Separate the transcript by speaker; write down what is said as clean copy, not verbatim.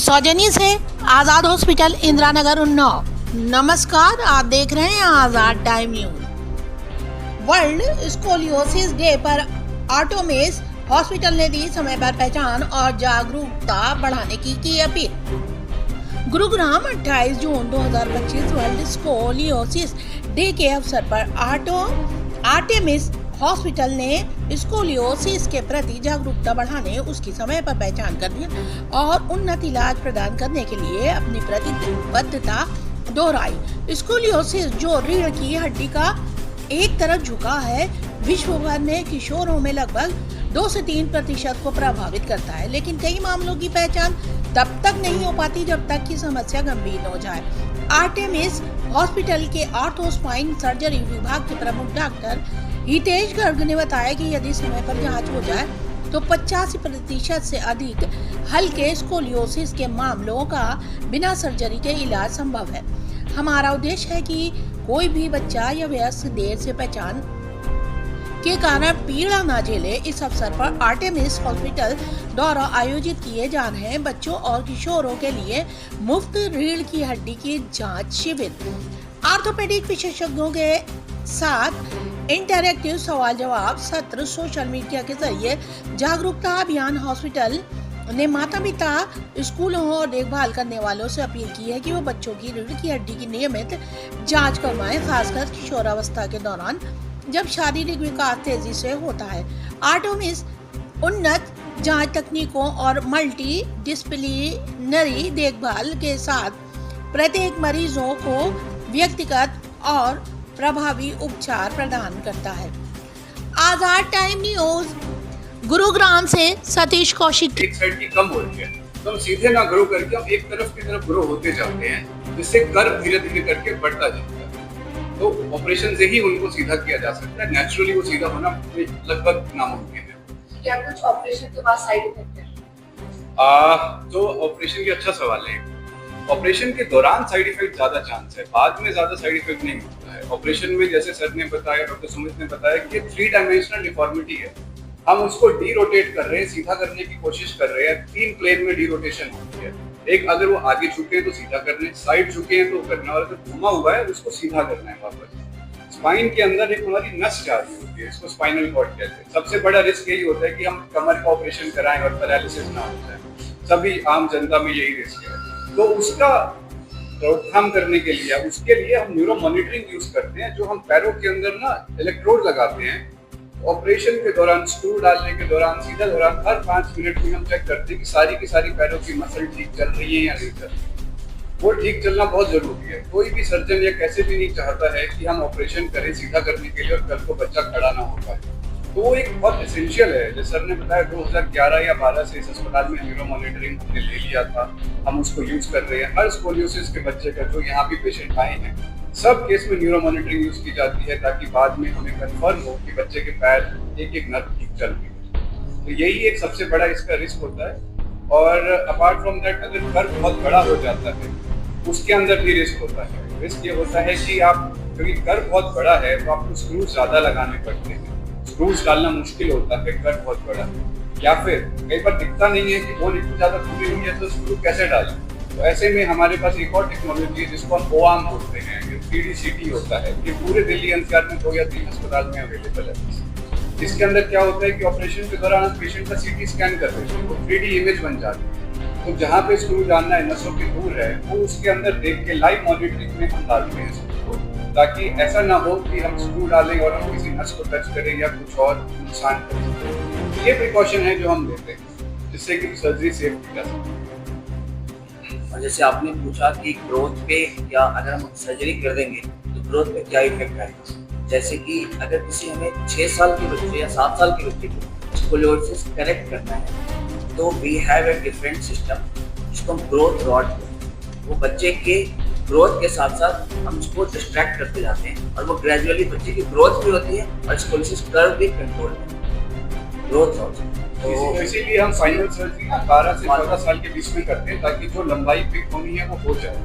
Speaker 1: सौजन्य से आज़ाद हॉस्पिटल इंदिरा नगर उन्नाव। नमस्कार, आप देख रहे हैं Azad time news. World scoliosis day पर आर्टेमिस हॉस्पिटल ने दी समय पर पहचान और जागरूकता बढ़ाने की अपील। गुरुग्राम 28 जून 2025 वर्ल्ड स्कोलियोसिस डे के अवसर पर आर्टेमिस हॉस्पिटल ने स्कोलियोसिस के प्रति जागरूकता बढ़ाने, उसकी समय पर पहचान करने और उन्नत इलाज प्रदान करने के लिए अपनी प्रतिबद्धता दोहराई। स्कोलियोसिस जो रीढ़ की हड्डी का एक तरफ झुका है, विश्व भर में किशोरों में लगभग 2 से 3% को प्रभावित करता है, लेकिन कई मामलों की पहचान तब तक नहीं हो पाती जब तक कि समस्या गंभीर हो जाए। आर्टेमिस हॉस्पिटल के ऑर्थोस्पाइन सर्जरी विभाग के प्रमुख डॉक्टर हितेश गर्ग ने बताया कि यदि समय पर जांच हो जाए तो 85% से अधिक हल्के स्कोलियोसिस के मामलों का बिना सर्जरी के इलाज संभव है। हमारा उद्देश्य है कि कोई भी बच्चा या वयस्क देर से पहचान के कारण पीड़ा न झेले। इस अवसर पर आर्टेमिस हॉस्पिटल द्वारा आयोजित किए जा रहे बच्चों और किशोरों के लिए मुफ्त रीढ़ की हड्डी की जांच शिविर, ऑर्थोपेडिक विशेषज्ञों के साथ इंटरैक्टिव सवाल जवाब सत्र, सोशल मीडिया के जरिए जागरूकता अभियान। हॉस्पिटल ने माता पिता, स्कूलों और देखभाल करने वालों से अपील की है कि वो बच्चों की रीढ़ की हड्डी की नियमित जांच करवाएं, खासकर किशोरावस्था के दौरान जब शारीरिक विकास तेजी से होता है। आर्टेमिस उन्नत जांच तकनीकों और मल्टी डिसिप्लिनरी देखभाल के साथ प्रत्येक मरीजों को व्यक्तिगत और प्रभावी उपचार प्रदान करता है। आज़ाद टाइम न्यूज गुरुग्राम से सतीश कौशिक।
Speaker 2: एक साइड की कम हो रही है तो हम सीधे ना ग्रो करके हम एक तरफ की तरफ ग्रो होते जाते हैं, जिससे कर्व धीरे धीरे करके बढ़ता जाता है। तो ऑपरेशन से ही उनको सीधा किया जा सकता है। नेचुरली वो सीधा होना लगभग नामुमकिन है।
Speaker 3: क्या कुछ ऑपरेशन के बाद साइड इफेक्ट है?
Speaker 2: तो ऑपरेशन की अच्छा सवाल है। ऑपरेशन के दौरान साइड इफेक्ट ज्यादा चांस है, बाद में ज्यादा साइड इफेक्ट नहीं होता है। ऑपरेशन में जैसे सर ने बताया, डॉक्टर सुमित ने बताया कि 3 डायमेंशनल डिफॉर्मिटी है। हम उसको डी रोटेट कर रहे हैं, सीधा करने की कोशिश कर रहे हैं। 3 प्लेन में डी रोटेशन होती है। एक, अगर वो आगे झुके हैं तो सीधा करना है, साइड झुके हैं तो करना, और अगर घुमा हुआ है उसको सीधा करना है वापस। स्पाइन के अंदर एक हमारी नस जा रही होती है, इसको स्पाइनल कॉर्ड कहते हैं। सबसे बड़ा रिस्क यही होता है कि हम कमर का ऑपरेशन कराएं और पैरालिसिस ना हो जाए। सभी आम जनता में यही रिस्क है। तो उसका रोकथाम करने के लिए, उसके लिए हम न्यूरो मॉनिटरिंग यूज करते हैं, जो हम पैरों के अंदर ना इलेक्ट्रोड लगाते हैं। ऑपरेशन के दौरान, स्क्रू डालने के दौरान, सीधा दौरान हर 5 मिनट में हम चेक करते हैं कि सारी की सारी पैरों की मसल ठीक चल रही है या नहीं चल रही। वो ठीक चलना बहुत जरूरी है। कोई भी सर्जन या कैसे भी नहीं चाहता है कि हम ऑपरेशन करें सीधा करने के लिए और कल को बच्चा खड़ा ना हो पाए। तो वो एक बहुत एसेंशियल है। जैसे सर ने बताया 2011 या 12 से इस अस्पताल में न्यूरो मॉनिटरिंग हमने ले लिया था, हम उसको यूज कर रहे हैं। हर स्कोलियोसिस के बच्चे का, जो यहाँ भी पेशेंट आए हैं, सब केस में न्यूरो मॉनिटरिंग यूज की जाती है, ताकि बाद में हमें कंफर्म हो कि बच्चे के पैर एक एक नर्व ठीक चल रही है। तो यही एक सबसे बड़ा इसका रिस्क होता है। और अपार्ट फ्रॉम दैट, अगर कर्व बहुत बड़ा हो जाता है उसके अंदर भी रिस्क होता है। रिस्क ये होता है कि आप, क्योंकि कर्व बहुत बड़ा है तो आपको स्क्रूज ज्यादा लगाने पड़ते हैं, स्क्रूज डालना मुश्किल होता है, कर्व बहुत बड़ा है। या फिर कई बार दिखता नहीं है कि बोन इतनी ज्यादा खुली हुई है तो स्क्रू कैसे डालें। तो ऐसे में हमारे पास एक और टेक्नोलॉजी है जिसको हम OARM बोलते हैं, 3D CT होता है। ये पूरे दिल्ली NCR में 2 या 3 अस्पताल में अवेलेबल है। इसके अंदर क्या होता है कि ऑपरेशन के दौरान हम पेशेंट का CT स्कैन कर देते हैं, वो 3D इमेज बन जाती है। तो जहाँ पे स्क्रू डालना है, नसों के दूर है, वो उसके अंदर देख के लाइव मॉनिटरिंग में हम डालते हैं स्क्रू, ताकि ऐसा ना हो कि हम स्क्रू डालें और हम किसी नस को टच करें या कुछ और नुकसान करें। ये प्रिकॉशन है जो हम लेते हैं, जिससे कि सर्जरी सेफ की जा सके।
Speaker 4: और जैसे आपने पूछा कि ग्रोथ पे, या अगर हम सर्जरी कर देंगे तो ग्रोथ पे क्या इफेक्ट आएगा। जैसे कि अगर किसी हमें 6 साल के बच्चे या 7 साल के बच्चे को स्कोलियोसिस करेक्ट करना है तो we have a different system, जिसको हम ग्रोथ रॉड, वो बच्चे के ग्रोथ के साथ साथ हम उसको डिस्ट्रैक्ट करते जाते हैं और वो ग्रेजुअली बच्चे की ग्रोथ भी होती है और स्कोलियोसिस कर्व भी कंट्रोल है, ग्रोथ रॉड।
Speaker 2: तो इसीलिए हम फाइनल सर्जरी 12 से 14 साल के बीच में करते हैं, ताकि जो लंबाई पिक होनी है वो हो जाए।